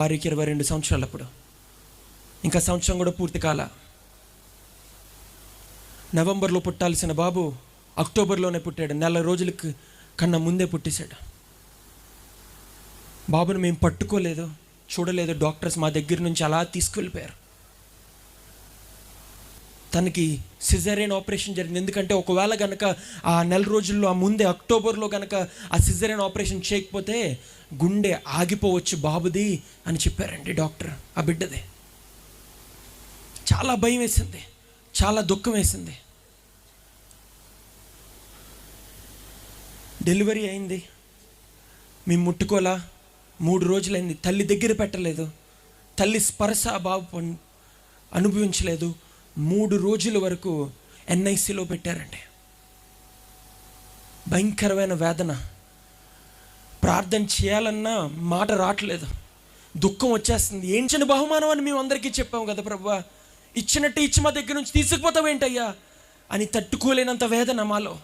వారికి 22 సంవత్సరాలు. అప్పుడు ఇంకా సంవత్సరం కూడా పూర్తి కాల. నవంబర్లో పుట్టాల్సిన బాబు అక్టోబర్లోనే పుట్టాడు. నెల రోజులకి కన్నా ముందే పుట్టేశాడు. బాబుని మేము పట్టుకోలేదు, చూడలేదు. డాక్టర్స్ మా దగ్గర నుంచి అలా తీసుకువెళ్ళిపోయారు. తనకి సిజేరియన్ ఆపరేషన్ జరిగింది. ఎందుకంటే ఒకవేళ కనుక ఆ నెల రోజుల్లో ఆ ముందే అక్టోబర్లో కనుక ఆ సిజేరియన్ ఆపరేషన్ చేయకపోతే గుండె ఆగిపోవచ్చు బాబుది అని చెప్పారండి డాక్టర్. ఆ బిడ్డదే. చాలా భయం వేసింది, చాలా దుఃఖం వేసింది. డెలివరీ అయింది, మేము ముట్టుకోలా. 3 రోజులైంది. తల్లి దగ్గర పెట్టలేదు, తల్లి స్పర్శ బాబు అనుభవించలేదు. 3 రోజుల వరకు ఎన్ఐసిలో పెట్టారండి. భయంకరమైన వేదన. ప్రార్థన చేయాలన్నా మాట రావట్లేదు, దుఃఖం వచ్చేస్తుంది. ఏం చిన్న బహుమానం అని మేము అందరికీ చెప్పాము కదా ప్రభువా, ఇచ్చినట్టు ఇచ్చి మా దగ్గర నుంచి తీసుకుపోతావేంటయ్యా అని తట్టుకోలేనంత వేదన మాలో.